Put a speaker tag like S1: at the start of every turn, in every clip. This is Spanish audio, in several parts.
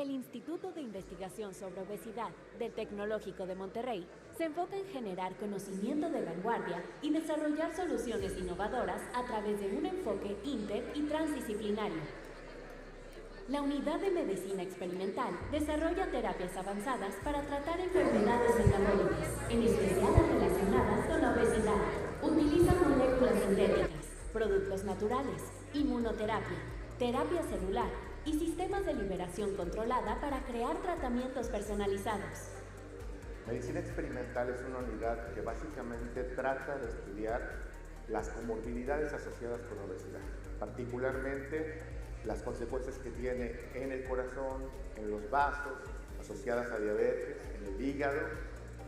S1: El Instituto de Investigación sobre Obesidad del Tecnológico de Monterrey se enfoca en generar conocimiento de vanguardia y desarrollar soluciones innovadoras a través de un enfoque inter y transdisciplinario. La Unidad de Medicina Experimental desarrolla terapias avanzadas para tratar enfermedades metabólicas, en especial las relacionadas con la obesidad. Utiliza moléculas sintéticas, productos naturales, inmunoterapia, terapia celular y sistemas de liberación controlada para crear tratamientos personalizados.
S2: Medicina experimental es una unidad que básicamente trata de estudiar las comorbilidades asociadas con obesidad, particularmente las consecuencias que tiene en el corazón, en los vasos, asociadas a diabetes, en el hígado,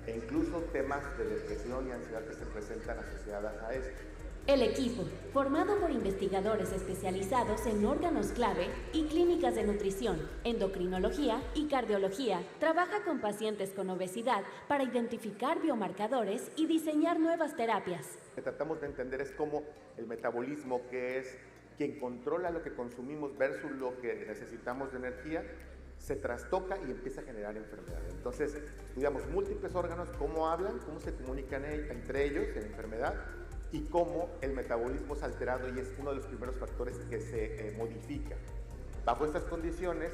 S2: e incluso temas de depresión y ansiedad que se presentan asociadas a esto.
S1: El equipo, formado por investigadores especializados en órganos clave y clínicas de nutrición, endocrinología y cardiología, trabaja con pacientes con obesidad para identificar biomarcadores y diseñar nuevas terapias.
S2: Lo que tratamos de entender es cómo el metabolismo, que es quien controla lo que consumimos versus lo que necesitamos de energía, se trastoca y empieza a generar enfermedades. Entonces, estudiamos múltiples órganos, cómo hablan, cómo se comunican entre ellos en enfermedad, y cómo el metabolismo es alterado y es uno de los primeros factores que se modifica. Bajo estas condiciones,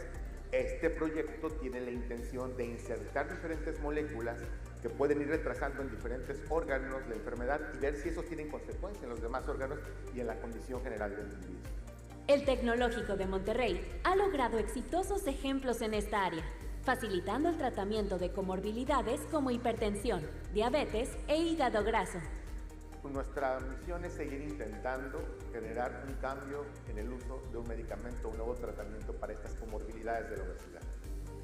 S2: este proyecto tiene la intención de insertar diferentes moléculas que pueden ir retrasando en diferentes órganos la enfermedad y ver si eso tiene consecuencias en los demás órganos y en la condición general del individuo.
S1: El Tecnológico de Monterrey ha logrado exitosos ejemplos en esta área, facilitando el tratamiento de comorbilidades como hipertensión, diabetes e hígado graso.
S2: Nuestra misión es seguir intentando generar un cambio en el uso de un medicamento, un nuevo tratamiento para estas comorbilidades de la obesidad.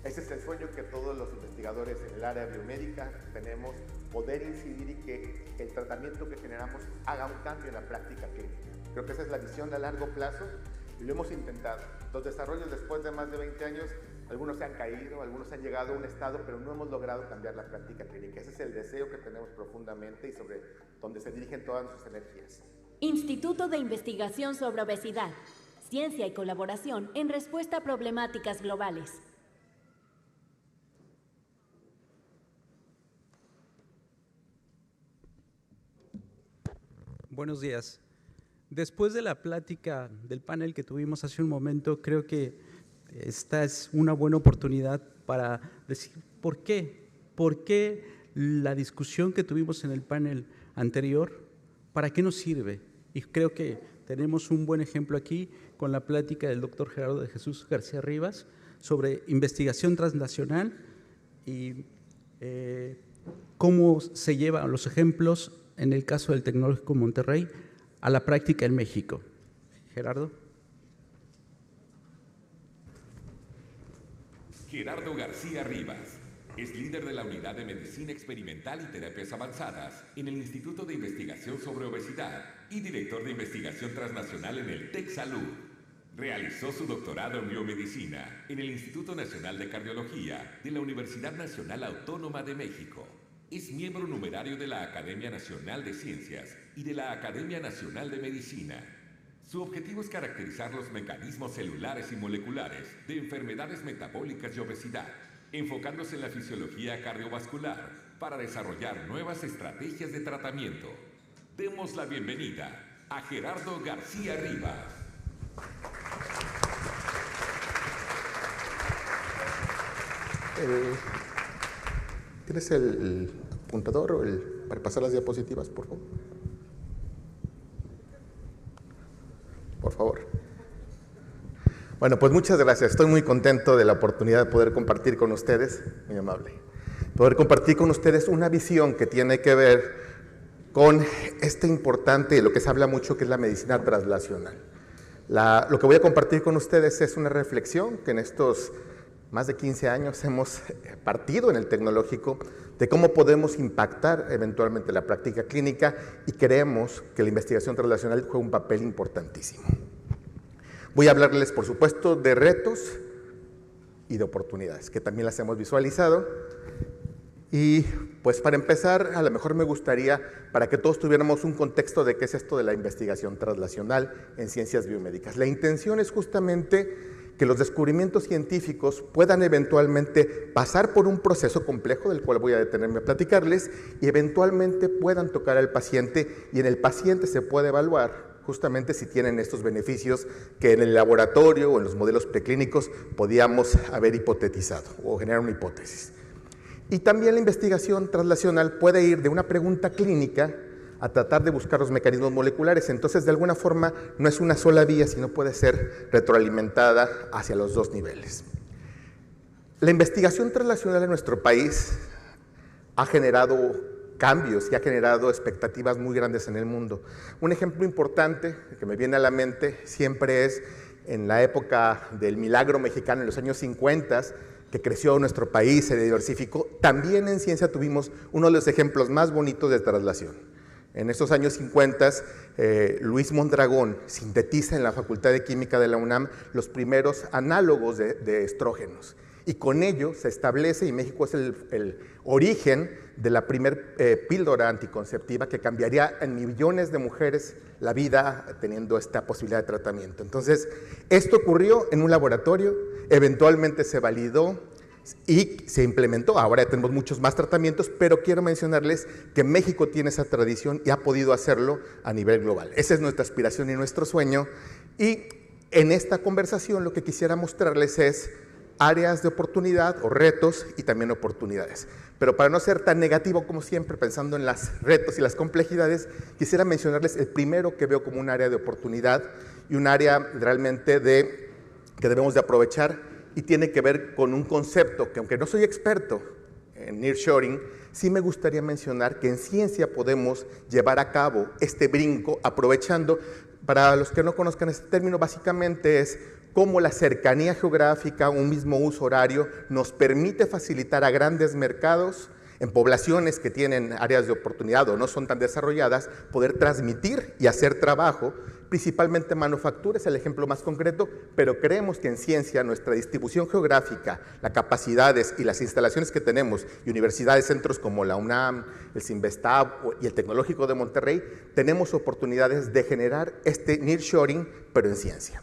S2: Ese es el sueño que todos los investigadores en el área biomédica tenemos, poder incidir y que el tratamiento que generamos haga un cambio en la práctica clínica. Creo que esa es la visión a largo plazo y lo hemos intentado. Los desarrollos después de más de 20 años, algunos se han caído, algunos han llegado a un estado, pero no hemos logrado cambiar la práctica clínica. Ese es el deseo que tenemos profundamente y sobre donde se dirigen todas nuestras energías.
S1: Instituto de Investigación sobre Obesidad. Ciencia y colaboración en respuesta a problemáticas globales.
S3: Buenos días. Después de la plática del panel que tuvimos hace un momento, creo que esta es una buena oportunidad para decir por qué la discusión que tuvimos en el panel anterior, ¿para qué nos sirve? Y creo que tenemos un buen ejemplo aquí con la plática del doctor Gerardo de Jesús García Rivas sobre investigación transnacional y cómo se llevan los ejemplos en el caso del Tecnológico Monterrey a la práctica en México. Gerardo.
S4: Gerardo García Rivas es líder de la Unidad de Medicina Experimental y Terapias Avanzadas en el Instituto de Investigación sobre Obesidad y director de investigación transnacional en el TEC Salud. Realizó su doctorado en biomedicina en el Instituto Nacional de Cardiología de la Universidad Nacional Autónoma de México. Es miembro numerario de la Academia Nacional de Ciencias y de la Academia Nacional de Medicina. Su objetivo es caracterizar los mecanismos celulares y moleculares de enfermedades metabólicas y obesidad, enfocándose en la fisiología cardiovascular para desarrollar nuevas estrategias de tratamiento. Demos la bienvenida a Gerardo García Rivas.
S2: ¿Tienes el apuntador para pasar las diapositivas, por favor? Por favor. Bueno, pues muchas gracias. Estoy muy contento de la oportunidad de poder compartir con ustedes, muy amable, poder compartir con ustedes una visión que tiene que ver con este importante, lo que se habla mucho, que es la medicina translacional. Lo que voy a compartir con ustedes es una reflexión que en estos más de 15 años hemos partido en el tecnológico de cómo podemos impactar eventualmente la práctica clínica y creemos que la investigación translacional juega un papel importantísimo. Voy a hablarles, por supuesto, de retos y de oportunidades, que también las hemos visualizado. Y pues para empezar, a lo mejor me gustaría, para que todos tuviéramos un contexto de qué es esto de la investigación translacional en ciencias biomédicas. La intención es justamente que los descubrimientos científicos puedan eventualmente pasar por un proceso complejo, del cual voy a detenerme a platicarles, y eventualmente puedan tocar al paciente, y en el paciente se puede evaluar justamente si tienen estos beneficios que en el laboratorio o en los modelos preclínicos podíamos haber hipotetizado o generar una hipótesis. Y también la investigación translacional puede ir de una pregunta clínica a tratar de buscar los mecanismos moleculares. Entonces, de alguna forma, no es una sola vía, sino puede ser retroalimentada hacia los dos niveles. La investigación translacional en nuestro país ha generado cambios y ha generado expectativas muy grandes en el mundo. Un ejemplo importante que me viene a la mente siempre es en la época del milagro mexicano, en los años 50, que creció nuestro país, se diversificó. También en ciencia tuvimos uno de los ejemplos más bonitos de translación. En estos años 50, Luis Mondragón sintetiza en la Facultad de Química de la UNAM los primeros análogos de estrógenos. Y con ello se establece, y México es el origen de la primer píldora anticonceptiva que cambiaría en millones de mujeres la vida teniendo esta posibilidad de tratamiento. Entonces, esto ocurrió en un laboratorio, eventualmente se validó y se implementó. Ahora ya tenemos muchos más tratamientos, pero quiero mencionarles que México tiene esa tradición y ha podido hacerlo a nivel global. Esa es nuestra aspiración y nuestro sueño. Y en esta conversación lo que quisiera mostrarles es áreas de oportunidad o retos y también oportunidades. Pero para no ser tan negativo como siempre, pensando en los retos y las complejidades, quisiera mencionarles el primero que veo como un área de oportunidad y un área realmente que debemos de aprovechar, y tiene que ver con un concepto que, aunque no soy experto en nearshoring, sí me gustaría mencionar que en ciencia podemos llevar a cabo este brinco aprovechando. Para los que no conozcan este término, básicamente es cómo la cercanía geográfica, un mismo uso horario, nos permite facilitar a grandes mercados en poblaciones que tienen áreas de oportunidad o no son tan desarrolladas, poder transmitir y hacer trabajo, principalmente manufactura es el ejemplo más concreto, pero creemos que en ciencia nuestra distribución geográfica, las capacidades y las instalaciones que tenemos, y universidades, centros como la UNAM, el CINVESTAB y el Tecnológico de Monterrey, tenemos oportunidades de generar este nearshoring, pero en ciencia.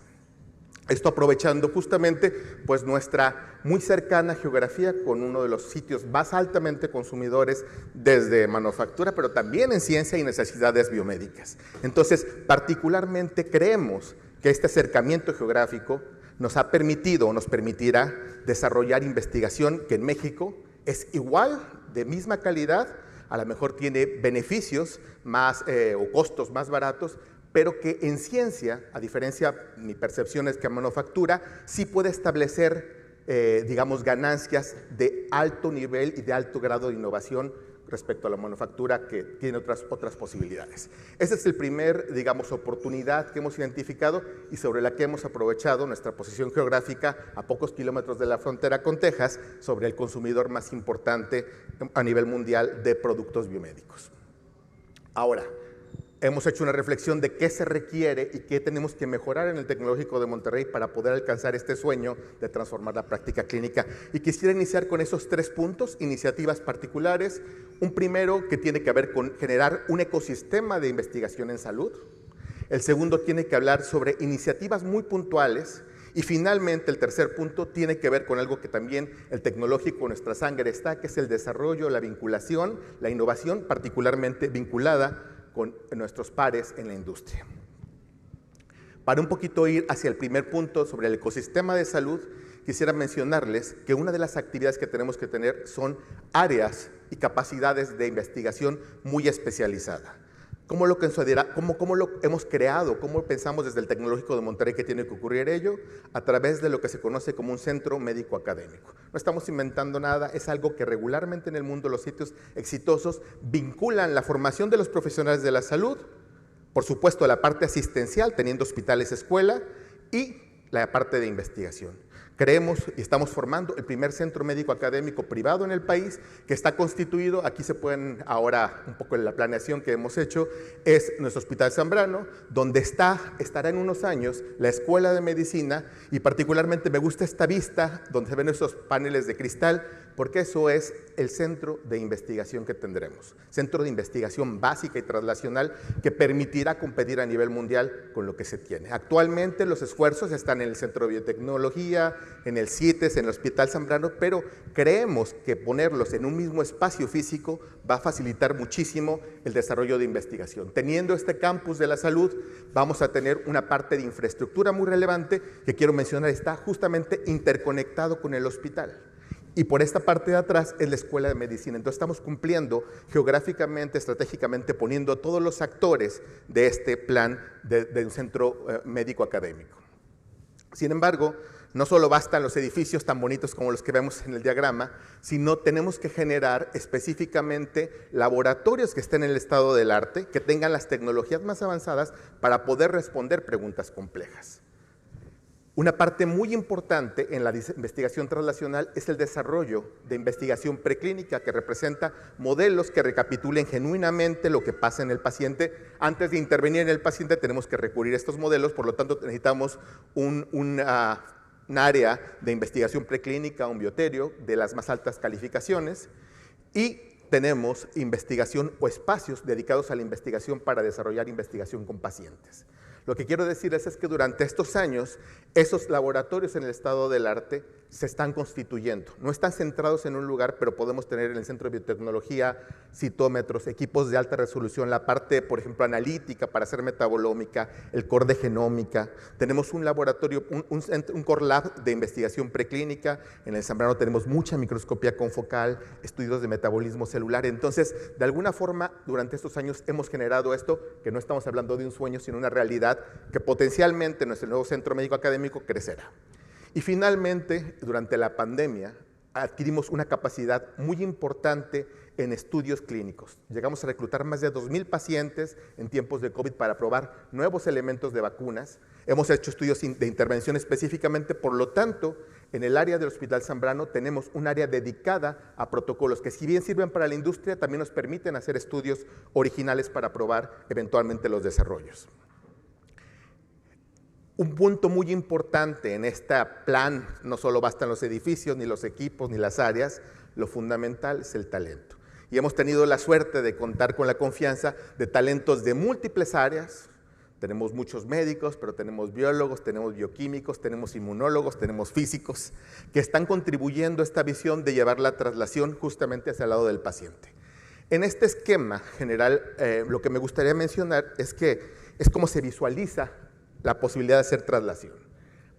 S2: Esto aprovechando justamente pues nuestra muy cercana geografía con uno de los sitios más altamente consumidores desde manufactura, pero también en ciencia y necesidades biomédicas. Entonces, particularmente creemos que este acercamiento geográfico nos ha permitido o nos permitirá desarrollar investigación que en México es igual, de misma calidad, a lo mejor tiene beneficios más o costos más baratos, pero que en ciencia, a diferencia, mi percepción es que en manufactura sí puede establecer, digamos, ganancias de alto nivel y de alto grado de innovación respecto a la manufactura que tiene otras posibilidades. Esa es el primer, digamos, oportunidad que hemos identificado y sobre la que hemos aprovechado nuestra posición geográfica a pocos kilómetros de la frontera con Texas sobre el consumidor más importante a nivel mundial de productos biomédicos. Ahora, hemos hecho una reflexión de qué se requiere y qué tenemos que mejorar en el Tecnológico de Monterrey para poder alcanzar este sueño de transformar la práctica clínica. Y quisiera iniciar con esos 3 puntos, iniciativas particulares. Un primero que tiene que ver con generar un ecosistema de investigación en salud. El segundo tiene que hablar sobre iniciativas muy puntuales. Y finalmente, el tercer punto tiene que ver con algo que también el tecnológico en nuestra sangre está, que es el desarrollo, la vinculación, la innovación, particularmente vinculada con nuestros pares en la industria. Para un poquito ir hacia el primer punto sobre el ecosistema de salud, quisiera mencionarles que una de las actividades que tenemos que tener son áreas y capacidades de investigación muy especializada. ¿Cómo lo hemos creado? ¿Cómo pensamos desde el Tecnológico de Monterrey que tiene que ocurrir ello? A través de lo que se conoce como un centro médico académico. No estamos inventando nada, es algo que regularmente en el mundo los sitios exitosos vinculan la formación de los profesionales de la salud, por supuesto la parte asistencial, teniendo hospitales, escuela, y la parte de investigación. Creemos y estamos formando el primer centro médico académico privado en el país que está constituido, aquí se pueden ahora un poco en la planeación que hemos hecho, es nuestro Hospital Zambrano, donde estará en unos años la Escuela de Medicina y particularmente me gusta esta vista donde se ven esos paneles de cristal porque eso es el centro de investigación que tendremos. Centro de investigación básica y translacional que permitirá competir a nivel mundial con lo que se tiene. Actualmente los esfuerzos están en el Centro de Biotecnología, en el CITES, en el Hospital Zambrano, pero creemos que ponerlos en un mismo espacio físico va a facilitar muchísimo el desarrollo de investigación. Teniendo este campus de la salud, vamos a tener una parte de infraestructura muy relevante que quiero mencionar, está justamente interconectado con el hospital. Y por esta parte de atrás es la Escuela de Medicina. Entonces estamos cumpliendo geográficamente, estratégicamente, poniendo a todos los actores de este plan de un centro médico académico. Sin embargo, no solo bastan los edificios tan bonitos como los que vemos en el diagrama, sino tenemos que generar específicamente laboratorios que estén en el estado del arte, que tengan las tecnologías más avanzadas para poder responder preguntas complejas. Una parte muy importante en la investigación translacional es el desarrollo de investigación preclínica que representa modelos que recapitulen genuinamente lo que pasa en el paciente. Antes de intervenir en el paciente tenemos que recurrir a estos modelos, por lo tanto necesitamos un área de investigación preclínica, un bioterio de las más altas calificaciones, y tenemos investigación o espacios dedicados a la investigación para desarrollar investigación con pacientes. Lo que quiero decirles es que durante estos años, esos laboratorios en el estado del arte se están constituyendo. No están centrados en un lugar, pero podemos tener en el Centro de Biotecnología citómetros, equipos de alta resolución, la parte, por ejemplo, analítica para hacer metabolómica, el core de genómica. Tenemos un laboratorio, un core lab de investigación preclínica. En el Zambrano tenemos mucha microscopía confocal, estudios de metabolismo celular. Entonces, de alguna forma, durante estos años hemos generado esto, que no estamos hablando de un sueño, sino una realidad que potencialmente nuestro nuevo centro médico académico crecerá. Y finalmente, durante la pandemia, adquirimos una capacidad muy importante en estudios clínicos. Llegamos a reclutar más de 2,000 pacientes en tiempos de COVID para probar nuevos elementos de vacunas. Hemos hecho estudios de intervención específicamente, por lo tanto, en el área del Hospital Zambrano tenemos un área dedicada a protocolos que, si bien sirven para la industria, también nos permiten hacer estudios originales para probar eventualmente los desarrollos. Un punto muy importante en este plan, no solo bastan los edificios, ni los equipos, ni las áreas, lo fundamental es el talento. Y hemos tenido la suerte de contar con la confianza de talentos de múltiples áreas. Tenemos muchos médicos, pero tenemos biólogos, tenemos bioquímicos, tenemos inmunólogos, tenemos físicos, que están contribuyendo a esta visión de llevar la traslación justamente hacia el lado del paciente. En este esquema general, lo que me gustaría mencionar es que es como se visualiza la posibilidad de hacer traslación.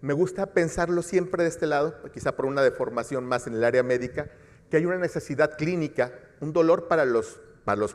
S2: Me gusta pensarlo siempre de este lado, quizá por una deformación más en el área médica, que hay una necesidad clínica, un dolor para los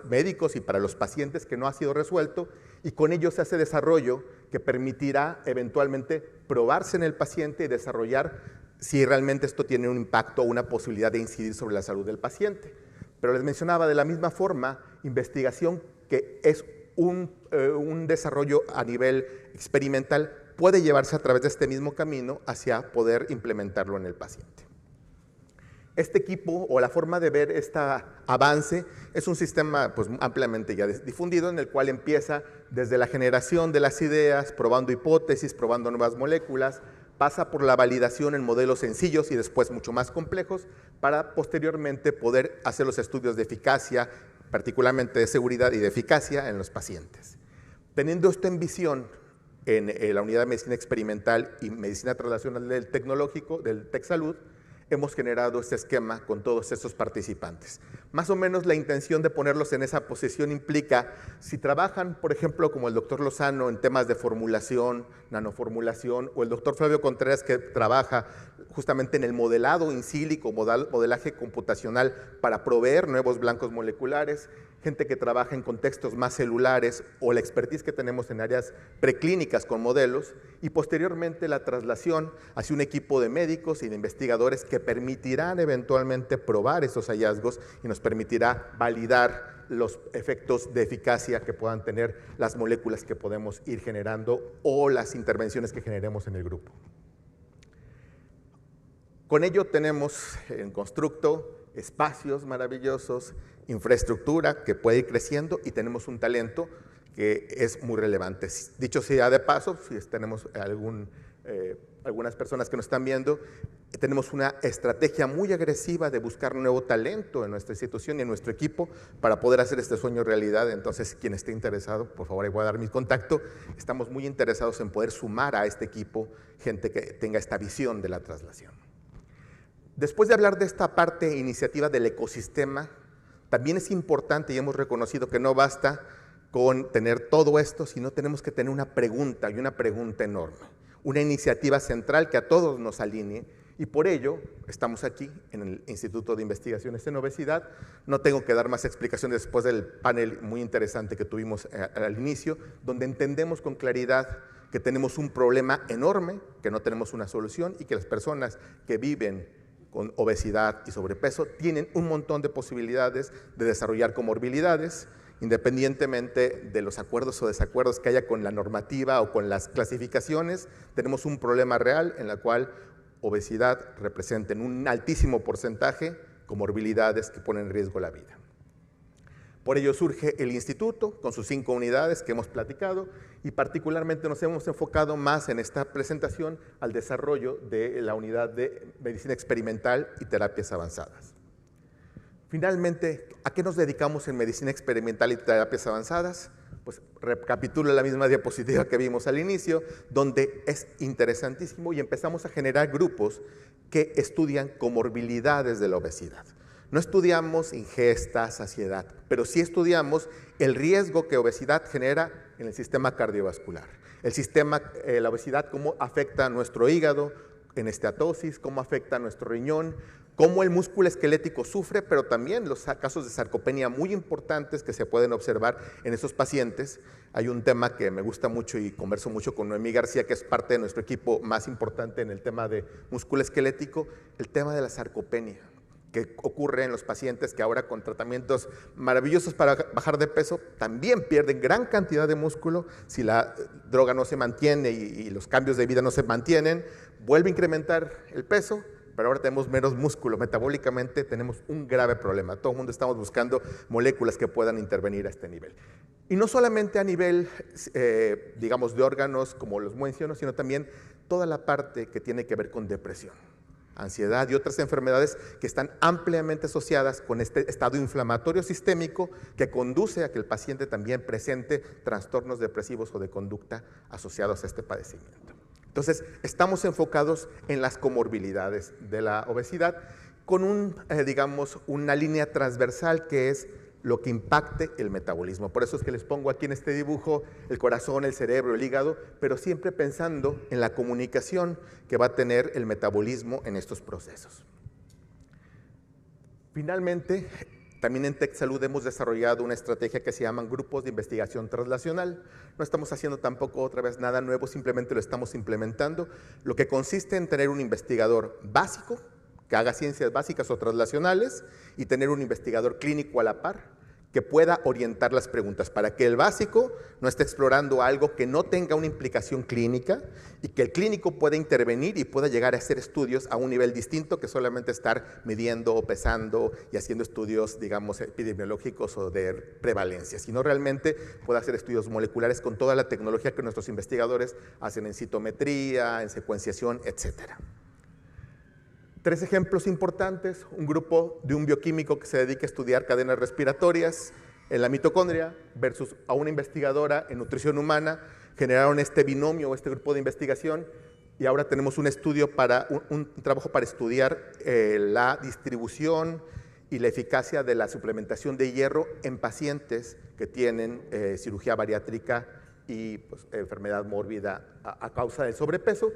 S2: médicos y para los pacientes que no ha sido resuelto, y con ello se hace desarrollo que permitirá eventualmente probarse en el paciente y desarrollar si realmente esto tiene un impacto o una posibilidad de incidir sobre la salud del paciente. Pero les mencionaba de la misma forma, investigación que es un desarrollo a nivel experimental puede llevarse a través de este mismo camino hacia poder implementarlo en el paciente. Este equipo o la forma de ver este avance es un sistema pues, ampliamente ya difundido, en el cual empieza desde la generación de las ideas, probando hipótesis, probando nuevas moléculas, pasa por la validación en modelos sencillos y después mucho más complejos para posteriormente poder hacer los estudios de eficacia, particularmente de seguridad y de eficacia en los pacientes. Teniendo esto en visión en la Unidad de Medicina Experimental y Medicina Translacional del Tecnológico, del TecSalud, hemos generado este esquema con todos estos participantes. Más o menos la intención de ponerlos en esa posición implica, si trabajan, por ejemplo, como el doctor Lozano en temas de formulación, nanoformulación, o el doctor Flavio Contreras que trabaja justamente en el modelado in silico, modelaje computacional para proveer nuevos blancos moleculares, gente que trabaja en contextos más celulares o la expertise que tenemos en áreas preclínicas con modelos, y posteriormente la traslación hacia un equipo de médicos y de investigadores que permitirán eventualmente probar esos hallazgos y nos permitirá validar los efectos de eficacia que puedan tener las moléculas que podemos ir generando o las intervenciones que generemos en el grupo. Con ello tenemos en constructo espacios maravillosos, infraestructura que puede ir creciendo y tenemos un talento que es muy relevante. Dicho sea de paso, si tenemos algunas personas que nos están viendo, tenemos una estrategia muy agresiva de buscar nuevo talento en nuestra institución y en nuestro equipo para poder hacer este sueño realidad. Entonces, quien esté interesado, por favor, ahí voy a dar mi contacto. Estamos muy interesados en poder sumar a este equipo gente que tenga esta visión de la traslación. Después de hablar de esta parte iniciativa del ecosistema, también es importante y hemos reconocido que no basta con tener todo esto, sino tenemos que tener una pregunta, y una pregunta enorme, una iniciativa central que a todos nos alinee, y por ello estamos aquí en el Instituto de Investigaciones en Obesidad. No tengo que dar más explicaciones después del panel muy interesante que tuvimos al inicio, donde entendemos con claridad que tenemos un problema enorme, que no tenemos una solución y que las personas que viven con obesidad y sobrepeso tienen un montón de posibilidades de desarrollar comorbilidades, independientemente de los acuerdos o desacuerdos que haya con la normativa o con las clasificaciones. Tenemos un problema real en el cual obesidad representa en un altísimo porcentaje comorbilidades que ponen en riesgo la vida. Por ello surge el instituto con sus 5 unidades que hemos platicado, y particularmente nos hemos enfocado más en esta presentación al desarrollo de la unidad de medicina experimental y terapias avanzadas. Finalmente, ¿a qué nos dedicamos en medicina experimental y terapias avanzadas? Pues recapitulo la misma diapositiva que vimos al inicio, donde es interesantísimo y empezamos a generar grupos que estudian comorbilidades de la obesidad. No estudiamos ingesta, saciedad, pero sí estudiamos el riesgo que obesidad genera en el sistema cardiovascular. La obesidad, cómo afecta a nuestro hígado en esteatosis, cómo afecta a nuestro riñón, cómo el músculo esquelético sufre, pero también los casos de sarcopenia muy importantes que se pueden observar en esos pacientes. Hay un tema que me gusta mucho y converso mucho con Noemí García, que es parte de nuestro equipo más importante en el tema de músculo esquelético, el tema de la sarcopenia, que ocurre en los pacientes que ahora con tratamientos maravillosos para bajar de peso también pierden gran cantidad de músculo. Si la droga no se mantiene y los cambios de vida no se mantienen, vuelve a incrementar el peso, pero ahora tenemos menos músculo. Metabólicamente tenemos un grave problema. Todo el mundo estamos buscando moléculas que puedan intervenir a este nivel. Y no solamente a nivel, digamos, de órganos como los menciono, sino también toda la parte que tiene que ver con depresión, ansiedad y otras enfermedades que están ampliamente asociadas con este estado inflamatorio sistémico que conduce a que el paciente también presente trastornos depresivos o de conducta asociados a este padecimiento. Entonces, estamos enfocados en las comorbilidades de la obesidad con digamos, una línea transversal que es lo que impacte el metabolismo. Por eso es que les pongo aquí en este dibujo el corazón, el cerebro, el hígado, pero siempre pensando en la comunicación que va a tener el metabolismo en estos procesos. Finalmente, también en TechSalud hemos desarrollado una estrategia que se llaman grupos de investigación translacional. No estamos haciendo tampoco otra vez nada nuevo, simplemente lo estamos implementando, lo que consiste en tener un investigador básico que haga ciencias básicas o translacionales y tener un investigador clínico a la par que pueda orientar las preguntas para que el básico no esté explorando algo que no tenga una implicación clínica y que el clínico pueda intervenir y pueda llegar a hacer estudios a un nivel distinto que solamente estar midiendo o pesando y haciendo estudios, digamos, epidemiológicos o de prevalencia, sino realmente pueda hacer estudios moleculares con toda la tecnología que nuestros investigadores hacen en citometría, en secuenciación, etcétera. 3 ejemplos importantes: un grupo de un bioquímico que se dedica a estudiar cadenas respiratorias en la mitocondria versus a una investigadora en nutrición humana. Generaron este binomio o este grupo de investigación y ahora tenemos un estudio un trabajo para estudiar la distribución y la eficacia de la suplementación de hierro en pacientes que tienen cirugía bariátrica y pues, enfermedad mórbida a causa del sobrepeso.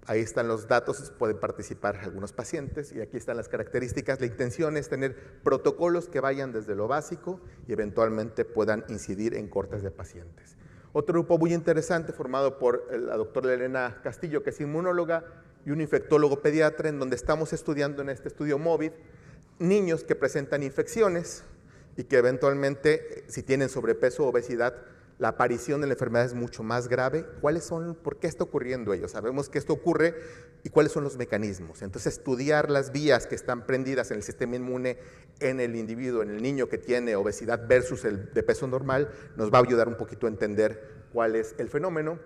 S2: Ahí están los datos, pueden participar algunos pacientes y aquí están las características. La intención es tener protocolos que vayan desde lo básico y eventualmente puedan incidir en cortes de pacientes. Otro grupo muy interesante formado por la doctora Elena Castillo, que es inmunóloga, y un infectólogo pediatra, en donde estamos estudiando en este estudio MOVID niños que presentan infecciones y que eventualmente, si tienen sobrepeso o obesidad, la aparición de la enfermedad es mucho más grave. ¿Por qué está ocurriendo ello? Sabemos que esto ocurre y cuáles son los mecanismos. Entonces, estudiar las vías que están prendidas en el sistema inmune en el individuo, en el niño que tiene obesidad versus el de peso normal, nos va a ayudar un poquito a entender cuál es el fenómeno.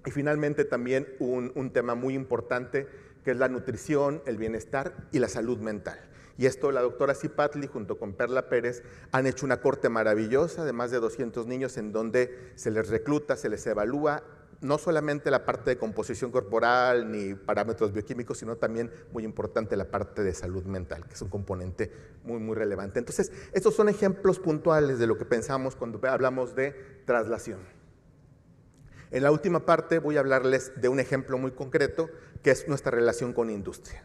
S2: Y finalmente también un tema muy importante, que es la nutrición, el bienestar y la salud mental. Y esto la doctora Cipatli junto con Perla Pérez han hecho una corte maravillosa de más de 200 niños en donde se les recluta, se les evalúa no solamente la parte de composición corporal ni parámetros bioquímicos, sino también, muy importante, la parte de salud mental, que es un componente muy relevante. Entonces, estos son ejemplos puntuales de lo que pensamos cuando hablamos de traslación. En la última parte voy a hablarles de un ejemplo muy concreto, que es nuestra relación con industria.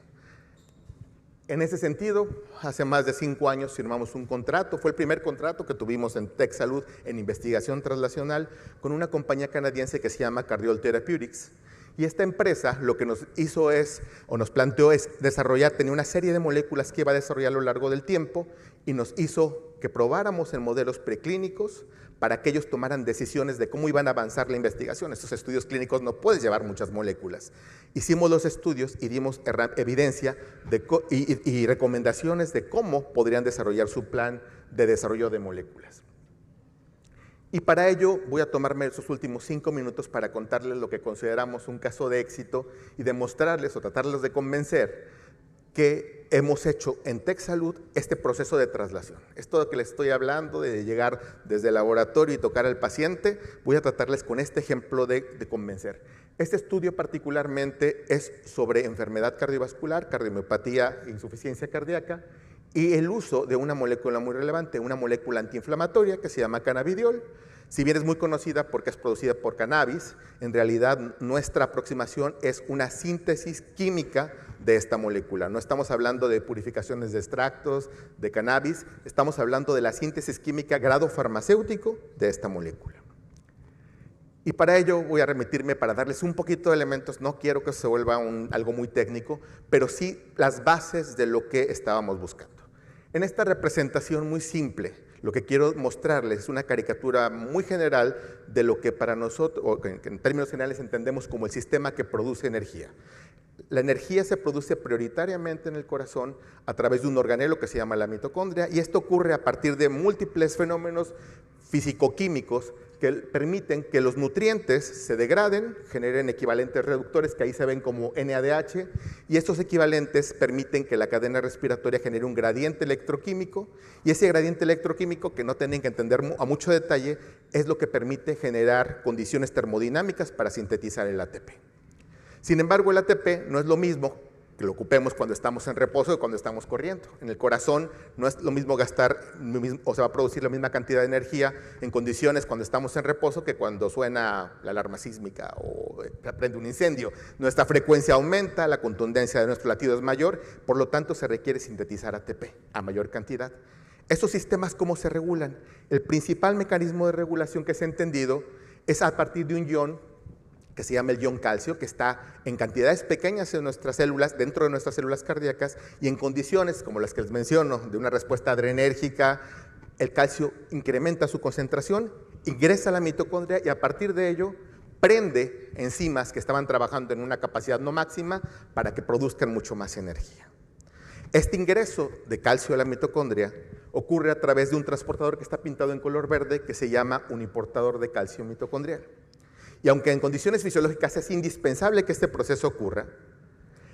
S2: En ese sentido, hace más de 5 años firmamos un contrato, fue el primer contrato que tuvimos en TechSalud en investigación translacional con una compañía canadiense que se llama Cardiol Therapeutics. Y esta empresa lo que nos hizo nos planteó desarrollar, tenía una serie de moléculas que iba a desarrollar a lo largo del tiempo y nos hizo que probáramos en modelos preclínicos para que ellos tomaran decisiones de cómo iban a avanzar la investigación. Estos estudios clínicos no puedes llevar muchas moléculas. Hicimos los estudios y dimos evidencia y recomendaciones de cómo podrían desarrollar su plan de desarrollo de moléculas. Y para ello voy a tomarme esos últimos 5 minutos para contarles lo que consideramos un caso de éxito y demostrarles o tratarles de convencer que hemos hecho en TechSalud este proceso de traslación. Esto que les estoy hablando de llegar desde el laboratorio y tocar al paciente, voy a tratarles con este ejemplo de convencer. Este estudio particularmente es sobre enfermedad cardiovascular, cardiomiopatía e insuficiencia cardíaca, y el uso de una molécula muy relevante, una molécula antiinflamatoria que se llama cannabidiol. Si bien es muy conocida porque es producida por cannabis, en realidad nuestra aproximación es una síntesis química de esta molécula. No estamos hablando de purificaciones de extractos de cannabis, estamos hablando de la síntesis química grado farmacéutico de esta molécula. Y para ello voy a remitirme para darles un poquito de elementos, no quiero que se vuelva algo muy técnico, pero sí las bases de lo que estábamos buscando. En esta representación muy simple, lo que quiero mostrarles es una caricatura muy general de lo que para nosotros, o que en términos generales entendemos como el sistema que produce energía. La energía se produce prioritariamente en el corazón a través de un organelo que se llama la mitocondria, y esto ocurre a partir de múltiples fenómenos físico-químicos que permiten que los nutrientes se degraden, generen equivalentes reductores que ahí se ven como NADH, y estos equivalentes permiten que la cadena respiratoria genere un gradiente electroquímico, y ese gradiente electroquímico, que no tienen que entender a mucho detalle, es lo que permite generar condiciones termodinámicas para sintetizar el ATP. Sin embargo, el ATP no es lo mismo que lo ocupemos cuando estamos en reposo que cuando estamos corriendo. En el corazón no es lo mismo gastar, o se va a producir la misma cantidad de energía en condiciones cuando estamos en reposo que cuando suena la alarma sísmica o prende un incendio. Nuestra frecuencia aumenta, la contundencia de nuestro latido es mayor, por lo tanto se requiere sintetizar ATP a mayor cantidad. ¿Estos sistemas cómo se regulan? El principal mecanismo de regulación que se ha entendido es a partir de un ion que se llama el ion calcio, que está en cantidades pequeñas en nuestras células, dentro de nuestras células cardíacas, y en condiciones como las que les menciono, de una respuesta adrenérgica, el calcio incrementa su concentración, ingresa a la mitocondria y a partir de ello prende enzimas que estaban trabajando en una capacidad no máxima para que produzcan mucho más energía. Este ingreso de calcio a la mitocondria ocurre a través de un transportador que está pintado en color verde que se llama uniportador de calcio mitocondrial. Y aunque en condiciones fisiológicas es indispensable que este proceso ocurra,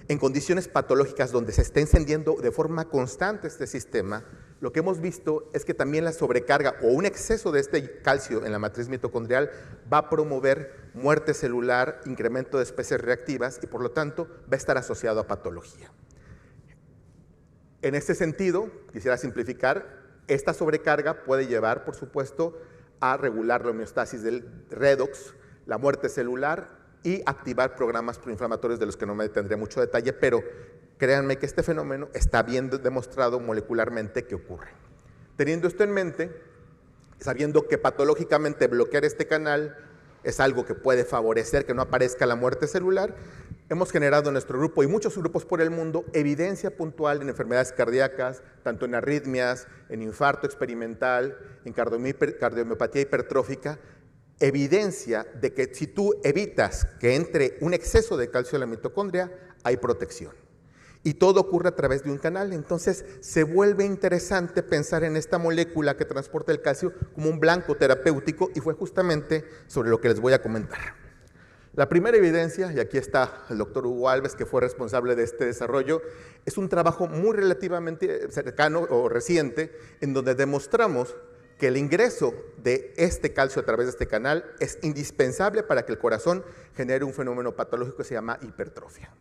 S2: en condiciones patológicas donde se está encendiendo de forma constante este sistema, lo que hemos visto es que también la sobrecarga o un exceso de este calcio en la matriz mitocondrial va a promover muerte celular, incremento de especies reactivas y por lo tanto va a estar asociado a patología. En este sentido, quisiera simplificar, esta sobrecarga puede llevar, por supuesto, a regular la homeostasis del redox, la muerte celular y activar programas proinflamatorios de los que no me detendré mucho detalle, pero créanme que este fenómeno está bien demostrado molecularmente que ocurre. Teniendo esto en mente, sabiendo que patológicamente bloquear este canal es algo que puede favorecer que no aparezca la muerte celular, hemos generado en nuestro grupo y muchos grupos por el mundo evidencia puntual en enfermedades cardíacas, tanto en arritmias, en infarto experimental, en cardiomiopatía hipertrófica, evidencia de que si tú evitas que entre un exceso de calcio a la mitocondria, hay protección. Y todo ocurre a través de un canal. Entonces se vuelve interesante pensar en esta molécula que transporta el calcio como un blanco terapéutico, y fue justamente sobre lo que les voy a comentar. La primera evidencia, y aquí está el doctor Hugo Alves, que fue responsable de este desarrollo, es un trabajo muy relativamente cercano o reciente, en donde demostramos que el ingreso de este calcio a través de este canal es indispensable para que el corazón genere un fenómeno patológico que se llama hipertrofia.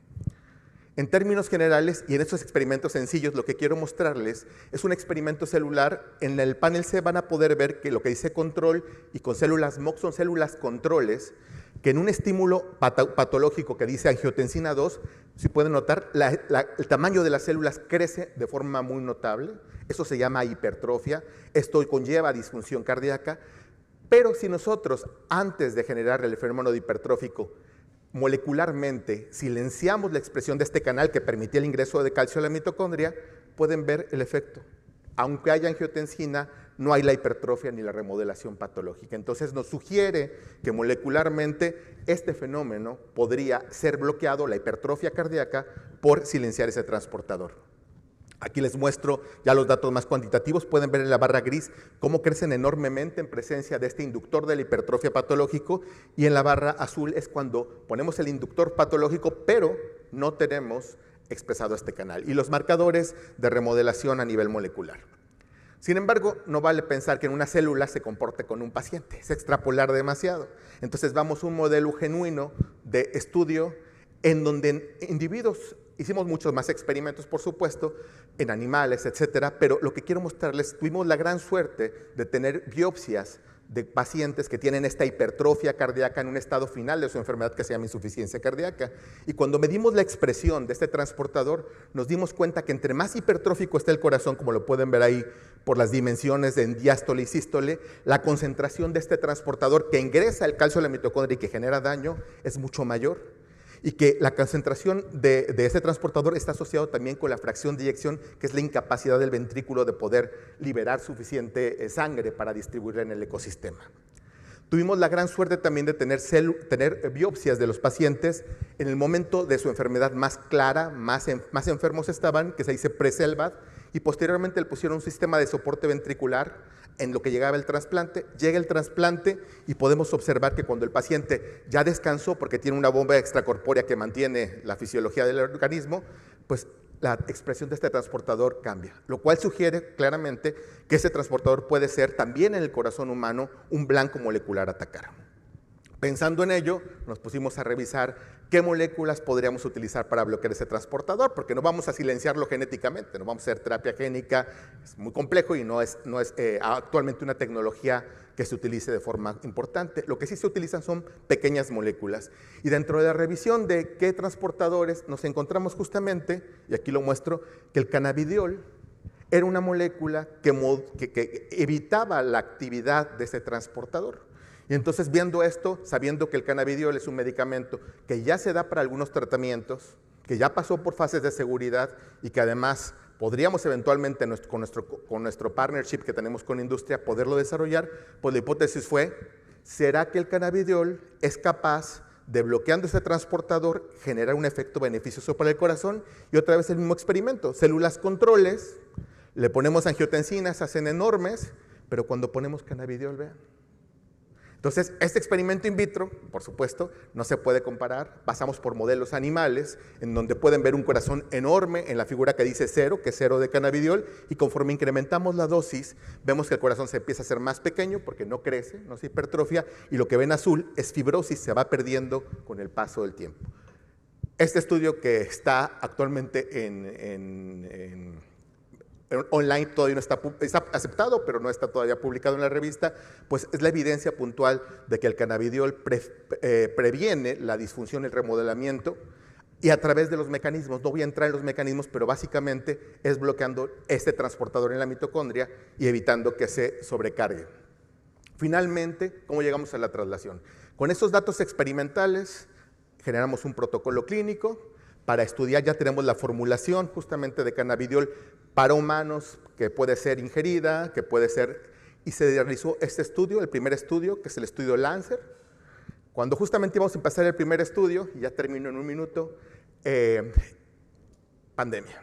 S2: En términos generales, y en estos experimentos sencillos, lo que quiero mostrarles es un experimento celular. En el panel C van a poder ver que lo que dice control y con células MOX son células controles, que en un estímulo patológico que dice angiotensina 2, si pueden notar, el tamaño de las células crece de forma muy notable. Eso se llama hipertrofia. Esto conlleva disfunción cardíaca. Pero si nosotros, antes de generar el fenómeno hipertrófico, molecularmente silenciamos la expresión de este canal que permitía el ingreso de calcio a la mitocondria, pueden ver el efecto. Aunque haya angiotensina, no hay la hipertrofia ni la remodelación patológica. Entonces nos sugiere que molecularmente este fenómeno podría ser bloqueado, la hipertrofia cardíaca, por silenciar ese transportador. Aquí les muestro ya los datos más cuantitativos. Pueden ver en la barra gris cómo crecen enormemente en presencia de este inductor de la hipertrofia patológico, y en la barra azul es cuando ponemos el inductor patológico, pero no tenemos expresado este canal, y los marcadores de remodelación a nivel molecular. Sin embargo, no vale pensar que en una célula se comporte con un paciente, es extrapolar demasiado. Entonces vamos a un modelo genuino de estudio en donde en individuos hicimos muchos más experimentos, por supuesto, en animales, etcétera, pero lo que quiero mostrarles, tuvimos la gran suerte de tener biopsias de pacientes que tienen esta hipertrofia cardíaca en un estado final de su enfermedad que se llama insuficiencia cardíaca. Y cuando medimos la expresión de este transportador, nos dimos cuenta que entre más hipertrófico está el corazón, como lo pueden ver ahí por las dimensiones en diástole y sístole, la concentración de este transportador que ingresa el calcio a la mitocondria y que genera daño es mucho mayor. Y que la concentración de ese transportador está asociado también con la fracción de eyección, que es la incapacidad del ventrículo de poder liberar suficiente sangre para distribuirla en el ecosistema. Tuvimos la gran suerte también de tener biopsias de los pacientes en el momento de su enfermedad más clara, más enfermos estaban, que se dice pre-CELVAD, y posteriormente le pusieron un sistema de soporte ventricular en lo que llegaba el trasplante. Llega el trasplante y podemos observar que cuando el paciente ya descansó, porque tiene una bomba extracorpórea que mantiene la fisiología del organismo, pues la expresión de este transportador cambia, lo cual sugiere claramente que ese transportador puede ser también en el corazón humano un blanco molecular a atacar. Pensando en ello, nos pusimos a revisar qué moléculas podríamos utilizar para bloquear ese transportador, porque no vamos a silenciarlo genéticamente, no vamos a hacer terapia génica, es muy complejo y no es actualmente una tecnología que se utilice de forma importante. Lo que sí se utilizan son pequeñas moléculas. Y dentro de la revisión de qué transportadores nos encontramos justamente, y aquí lo muestro, que el cannabidiol era una molécula que evitaba la actividad de ese transportador. Y entonces, viendo esto, sabiendo que el cannabidiol es un medicamento que ya se da para algunos tratamientos, que ya pasó por fases de seguridad y que además podríamos eventualmente con nuestro partnership que tenemos con la industria poderlo desarrollar, pues la hipótesis fue, ¿será que el cannabidiol es capaz de, bloqueando ese transportador, generar un efecto beneficioso para el corazón? Y otra vez el mismo experimento, células controles, le ponemos angiotensinas, se hacen enormes, pero cuando ponemos cannabidiol, vean. Entonces, este experimento in vitro, por supuesto, no se puede comparar. Pasamos por modelos animales, en donde pueden ver un corazón enorme en la figura que dice 0, que es 0 de cannabidiol, y conforme incrementamos la dosis, vemos que el corazón se empieza a hacer más pequeño porque no crece, no se hipertrofia, y lo que ven azul es fibrosis, se va perdiendo con el paso del tiempo. Este estudio, que está actualmente online, todavía no está aceptado, pero no está todavía publicado en la revista, pues es la evidencia puntual de que el cannabidiol previene la disfunción y el remodelamiento, y a través de los mecanismos, no voy a entrar en los mecanismos, pero básicamente es bloqueando este transportador en la mitocondria y evitando que se sobrecargue. Finalmente, ¿cómo llegamos a la traslación? Con estos datos experimentales generamos un protocolo clínico. Para estudiar ya tenemos la formulación justamente de cannabidiol para humanos, que puede ser ingerida, que puede ser y se realizó este estudio, el primer estudio, que es el estudio Lancer. Cuando justamente íbamos a empezar el primer estudio, y ya termino en un minuto, pandemia.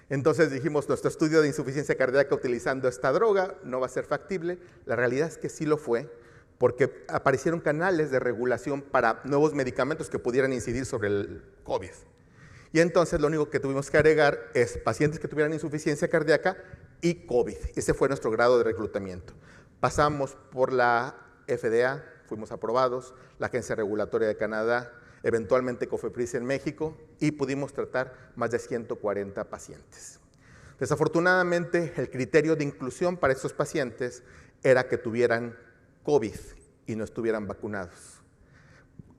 S2: Entonces dijimos, nuestro estudio de insuficiencia cardíaca utilizando esta droga no va a ser factible. La realidad es que sí lo fue, porque aparecieron canales de regulación para nuevos medicamentos que pudieran incidir sobre el COVID. Y entonces lo único que tuvimos que agregar es pacientes que tuvieran insuficiencia cardíaca y COVID. Ese fue nuestro grado de reclutamiento. Pasamos por la FDA, fuimos aprobados, la Agencia Regulatoria de Canadá, eventualmente COFEPRIS en México, y pudimos tratar más de 140 pacientes. Desafortunadamente, el criterio de inclusión para estos pacientes era que tuvieran COVID y no estuvieran vacunados.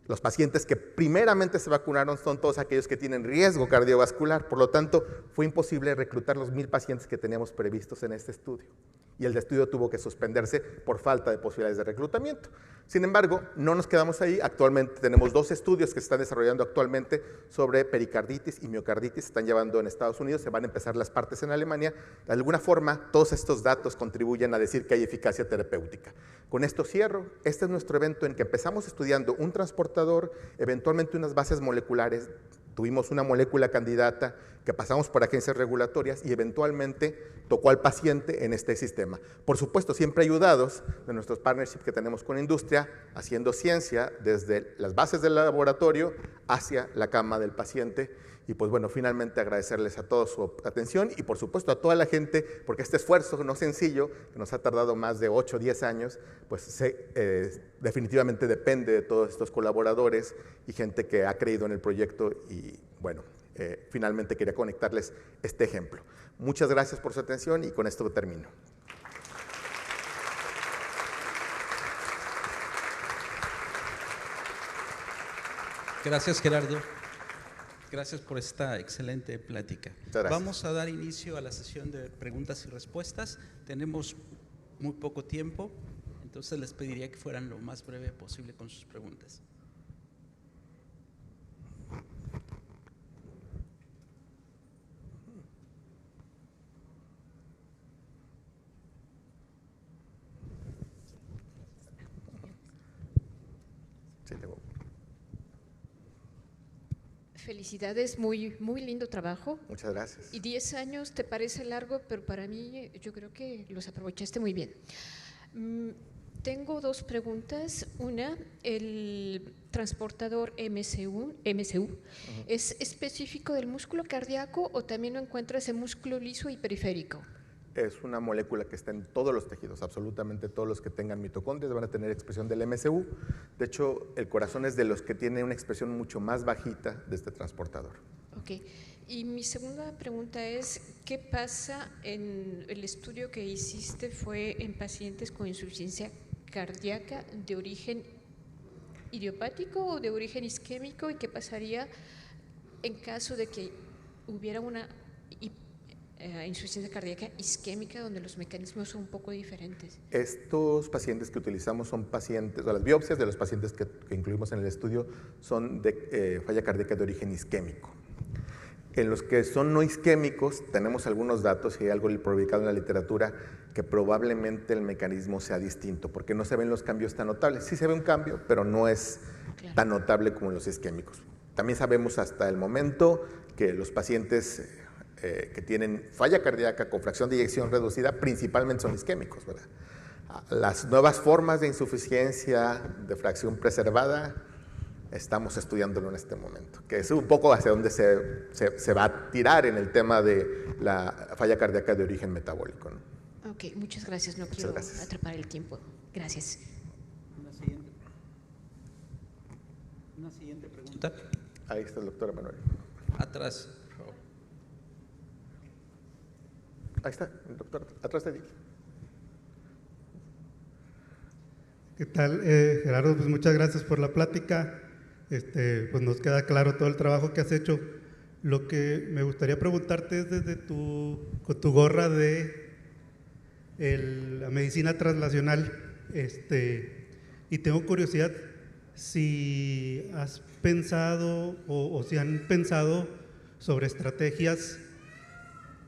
S2: Los pacientes que primeramente se vacunaron son todos aquellos que tienen riesgo cardiovascular, por lo tanto, fue imposible reclutar los 1000 pacientes que teníamos previstos en este estudio. Y el estudio tuvo que suspenderse por falta de posibilidades de reclutamiento. Sin embargo, no nos quedamos ahí. Actualmente tenemos 2 estudios que se están desarrollando actualmente sobre pericarditis y miocarditis. Se están llevando en Estados Unidos, se van a empezar las partes en Alemania. De alguna forma, todos estos datos contribuyen a decir que hay eficacia terapéutica. Con esto cierro. Este es nuestro evento en que empezamos estudiando un transportador, eventualmente unas bases moleculares. Tuvimos una molécula candidata que pasamos por agencias regulatorias y eventualmente tocó al paciente en este sistema. Por supuesto, siempre ayudados de nuestros partnerships que tenemos con industria, haciendo ciencia desde las bases del laboratorio hacia la cama del paciente. Y pues bueno, finalmente agradecerles a todos su atención y por supuesto a toda la gente, porque este esfuerzo no sencillo, que nos ha tardado más de 8 o 10 años, pues definitivamente depende de todos estos colaboradores y gente que ha creído en el proyecto y bueno, finalmente quería conectarles este ejemplo. Muchas gracias por su atención y con esto termino.
S3: Gracias, Gerardo. Gracias por esta excelente plática.
S2: Gracias.
S3: Vamos a dar inicio a la sesión de preguntas y respuestas. Tenemos muy poco tiempo, entonces les pediría que fueran lo más breve posible con sus preguntas.
S5: Felicidades, muy lindo trabajo.
S2: Muchas gracias.
S5: Y 10 años te parece largo, pero para mí yo creo que los aprovechaste muy bien. Tengo 2 preguntas. Una, el transportador MCU ¿es específico del músculo cardíaco o también lo encuentras en músculo liso y periférico?
S2: Es una molécula que está en todos los tejidos, absolutamente todos los que tengan mitocondrias van a tener expresión del MCU. De hecho, el corazón es de los que tiene una expresión mucho más bajita de este transportador.
S5: Ok. Y mi segunda pregunta es, ¿qué pasa en el estudio que hiciste fue en pacientes con insuficiencia cardíaca de origen idiopático o de origen isquémico? ¿Y qué pasaría en caso de que hubiera una insuficiencia cardíaca isquémica donde los mecanismos son un poco diferentes?
S2: Estos pacientes que utilizamos son pacientes, o las biopsias de los pacientes que incluimos en el estudio son de falla cardíaca de origen isquémico. En los que son no isquémicos tenemos algunos datos y hay algo publicado en la literatura que probablemente el mecanismo sea distinto porque no se ven los cambios tan notables. Sí se ve un cambio, pero no es tan notable como en los isquémicos. También sabemos hasta el momento que los pacientes que tienen falla cardíaca con fracción de eyección reducida principalmente son isquémicos, ¿verdad? Las nuevas formas de insuficiencia de fracción preservada estamos estudiándolo en este momento, que es un poco hacia donde se va a tirar en el tema de la falla cardíaca de origen metabólico, ¿no?
S5: Ok, muchas gracias, no quiero atrapar el tiempo. Gracias.
S3: Una siguiente pregunta.
S2: Ahí está el doctor Emanuel.
S3: Atrás.
S2: Ahí está, el doctor, atrás de ti.
S6: ¿Qué tal, Gerardo? Pues muchas gracias por la plática. Pues nos queda claro todo el trabajo que has hecho. Lo que me gustaría preguntarte es desde con tu gorra de la medicina translacional, y tengo curiosidad si has pensado o si han pensado sobre estrategias.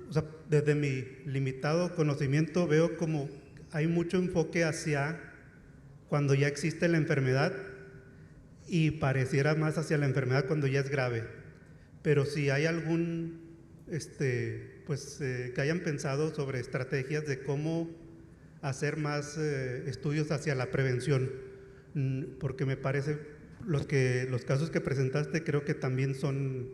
S6: O sea, desde mi limitado conocimiento veo como hay mucho enfoque hacia cuando ya existe la enfermedad y pareciera más hacia la enfermedad cuando ya es grave. Pero si hay algún, que hayan pensado sobre estrategias de cómo hacer más estudios hacia la prevención, porque me parece los casos que presentaste creo que también son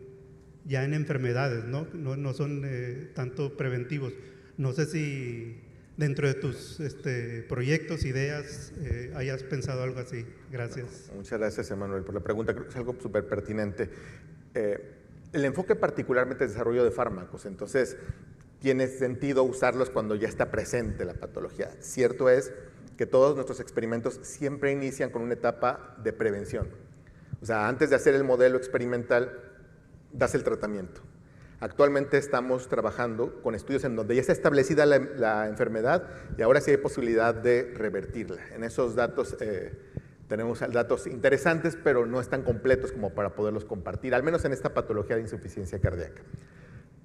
S6: ya en enfermedades, ¿no? No son tanto preventivos. No sé si dentro de tus proyectos, ideas, hayas pensado algo así. Gracias.
S2: Muchas gracias, Emanuel, por la pregunta. Creo que es algo súper pertinente. El enfoque particularmente es desarrollo de fármacos, entonces tiene sentido usarlos cuando ya está presente la patología. Cierto es que todos nuestros experimentos siempre inician con una etapa de prevención. O sea, antes de hacer el modelo experimental, das el tratamiento. Actualmente estamos trabajando con estudios en donde ya está establecida la enfermedad y ahora sí hay posibilidad de revertirla. En esos datos tenemos datos interesantes, pero no están completos como para poderlos compartir, al menos en esta patología de insuficiencia cardíaca.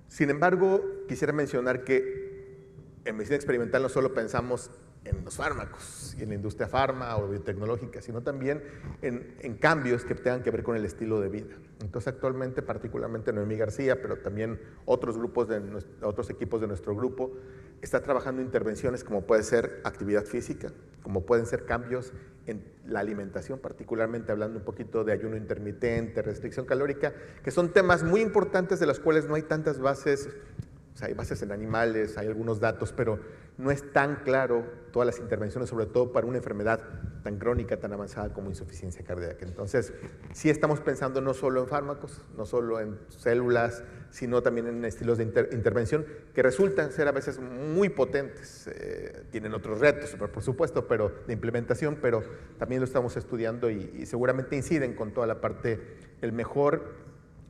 S2: Sin embargo, quisiera mencionar que en medicina experimental no solo pensamos en los fármacos y en la industria farma o biotecnológica, sino también en cambios que tengan que ver con el estilo de vida. Entonces, actualmente, particularmente Noemí García, pero también otros equipos de nuestro grupo, está trabajando intervenciones como puede ser actividad física, como pueden ser cambios en la alimentación, particularmente hablando un poquito de ayuno intermitente, restricción calórica, que son temas muy importantes de los cuales no hay tantas bases. O sea, hay bases en animales, hay algunos datos, pero no es tan claro todas las intervenciones, sobre todo para una enfermedad tan crónica, tan avanzada como insuficiencia cardíaca. Entonces, sí estamos pensando no solo en fármacos, no solo en células, sino también en estilos de intervención que resultan ser a veces muy potentes. Tienen otros retos, por supuesto, pero de implementación, pero también lo estamos estudiando y seguramente inciden con toda la parte, el mejor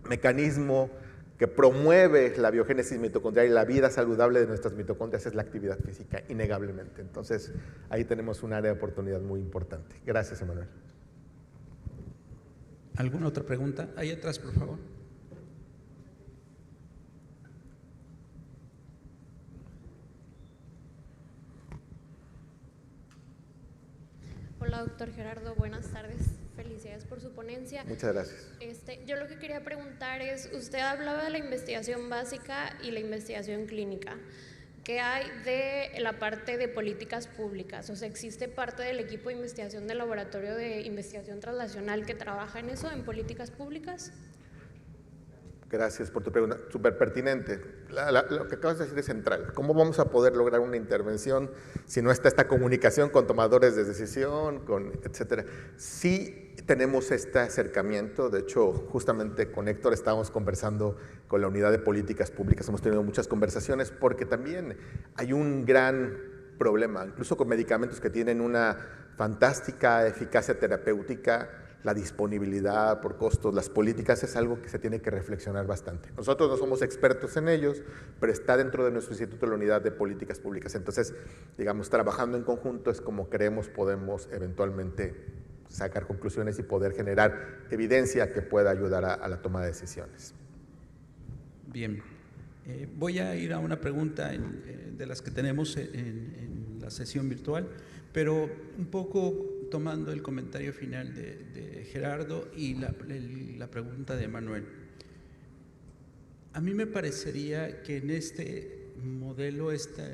S2: mecanismo que promueve la biogénesis mitocondrial y la vida saludable de nuestras mitocondrias es la actividad física, innegablemente. Entonces, ahí tenemos un área de oportunidad muy importante. Gracias, Emanuel.
S3: ¿Alguna otra pregunta? Ahí atrás, por favor.
S7: Hola, doctor Gerardo, buenas tardes. Felicidades por su ponencia.
S2: Muchas gracias.
S7: Yo lo que quería preguntar es, usted hablaba de la investigación básica y la investigación clínica. ¿Qué hay de la parte de políticas públicas? O sea, ¿existe parte del equipo de investigación del Laboratorio de Investigación Translacional que trabaja en eso, en políticas públicas?
S2: Gracias por tu pregunta, súper pertinente. Lo que acabas de decir es central. ¿Cómo vamos a poder lograr una intervención si no está esta comunicación con tomadores de decisión, etcétera? Sí tenemos este acercamiento. De hecho, justamente con Héctor estábamos conversando con la unidad de políticas públicas. Hemos tenido muchas conversaciones porque también hay un gran problema, incluso con medicamentos que tienen una fantástica eficacia terapéutica. La disponibilidad por costos, las políticas es algo que se tiene que reflexionar bastante. Nosotros no somos expertos en ellos, pero está dentro de nuestro instituto la unidad de políticas públicas. Entonces, digamos, trabajando en conjunto es como creemos podemos eventualmente sacar conclusiones y poder generar evidencia que pueda ayudar a la toma de decisiones.
S3: Bien, voy a ir a una pregunta de las que tenemos en la sesión virtual, pero un poco tomando el comentario final de Gerardo y la pregunta de Manuel. A mí me parecería que en este modelo, esta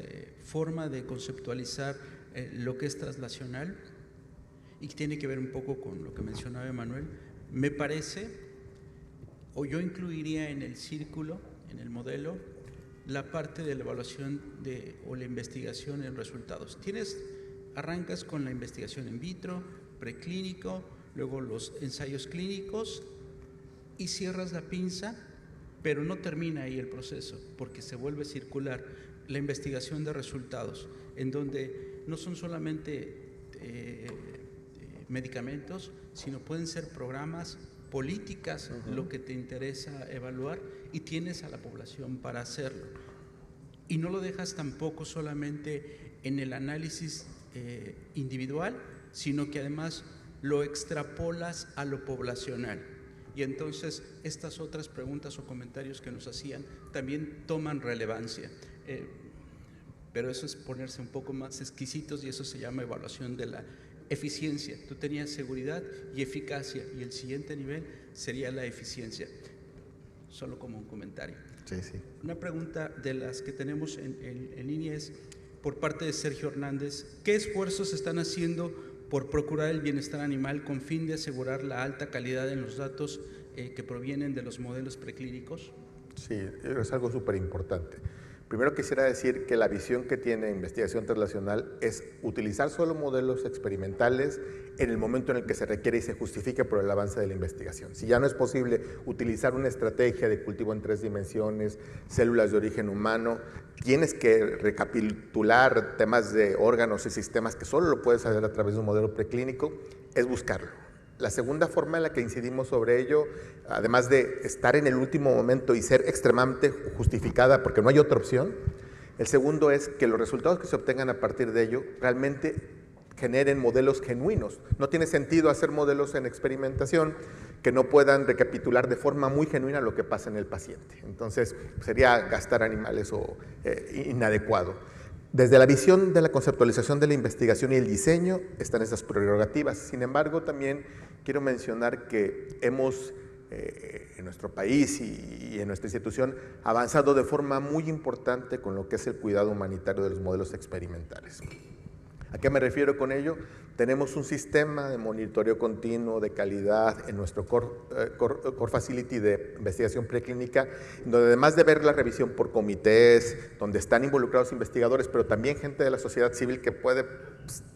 S3: forma de conceptualizar lo que es translacional, y que tiene que ver un poco con lo que mencionaba Emanuel, me parece, o yo incluiría en el círculo, en el modelo, la parte de la evaluación o la investigación en resultados. Arrancas con la investigación in vitro, preclínico, luego los ensayos clínicos y cierras la pinza, pero no termina ahí el proceso porque se vuelve circular la investigación de resultados, en donde no son solamente medicamentos, sino pueden ser programas, políticas, lo que te interesa evaluar, y tienes a la población para hacerlo. Y no lo dejas tampoco solamente en el análisis individual, sino que además lo extrapolas a lo poblacional. Y entonces estas otras preguntas o comentarios que nos hacían también toman relevancia. pero eso es ponerse un poco más exquisitos y eso se llama evaluación de la eficiencia. Tú tenías seguridad y eficacia y el siguiente nivel sería la eficiencia. Solo como un comentario.
S2: Sí, sí.
S3: Una pregunta de las que tenemos en línea es por parte de Sergio Hernández. ¿Qué esfuerzos están haciendo por procurar el bienestar animal con fin de asegurar la alta calidad en los datos que provienen de los modelos preclínicos?
S2: Sí, es algo súper importante. Primero quisiera decir que la visión que tiene Investigación Translacional es utilizar solo modelos experimentales en el momento en el que se requiere y se justifique por el avance de la investigación. Si ya no es posible utilizar una estrategia de cultivo en 3 dimensiones, células de origen humano, tienes que recapitular temas de órganos y sistemas que solo lo puedes hacer a través de un modelo preclínico, es buscarlo. La segunda forma en la que incidimos sobre ello, además de estar en el último momento y ser extremadamente justificada porque no hay otra opción, el segundo es que los resultados que se obtengan a partir de ello realmente generen modelos genuinos. No tiene sentido hacer modelos en experimentación que no puedan recapitular de forma muy genuina lo que pasa en el paciente. Entonces, sería gastar animales o inadecuado. Desde la visión de la conceptualización de la investigación y el diseño están esas prerrogativas. Sin embargo, también quiero mencionar que hemos, en nuestro país y en nuestra institución, avanzado de forma muy importante con lo que es el cuidado humanitario de los modelos experimentales. ¿A qué me refiero con ello? Tenemos un sistema de monitoreo continuo de calidad en nuestro Core Facility de investigación preclínica, donde además de ver la revisión por comités, donde están involucrados investigadores, pero también gente de la sociedad civil que puede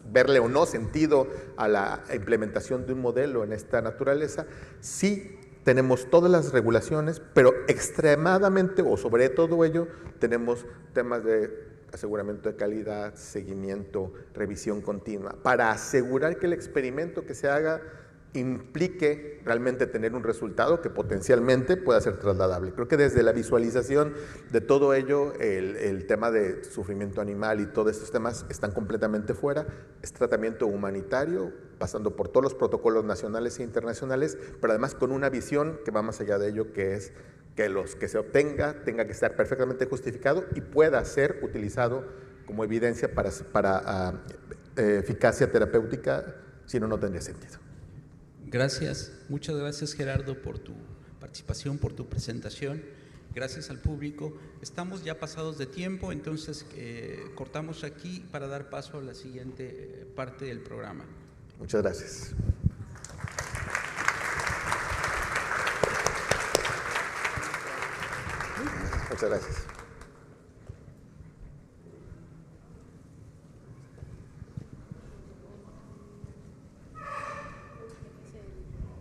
S2: verle o no sentido a la implementación de un modelo en esta naturaleza, sí tenemos todas las regulaciones, pero extremadamente, o sobre todo ello, tenemos temas de aseguramiento de calidad, seguimiento, revisión continua, para asegurar que el experimento que se haga implique realmente tener un resultado que potencialmente pueda ser trasladable. Creo que desde la visualización de todo ello, el tema de sufrimiento animal y todos estos temas están completamente fuera. Es tratamiento humanitario, pasando por todos los protocolos nacionales e internacionales, pero además con una visión que va más allá de ello, que es que los que se obtenga tenga que estar perfectamente justificado y pueda ser utilizado como evidencia para eficacia terapéutica, si no, no tendría sentido.
S3: Gracias, muchas gracias Gerardo por tu participación, por tu presentación. Gracias al público. Estamos ya pasados de tiempo, entonces cortamos aquí para dar paso a la siguiente parte del programa.
S2: Muchas gracias. Muchas gracias.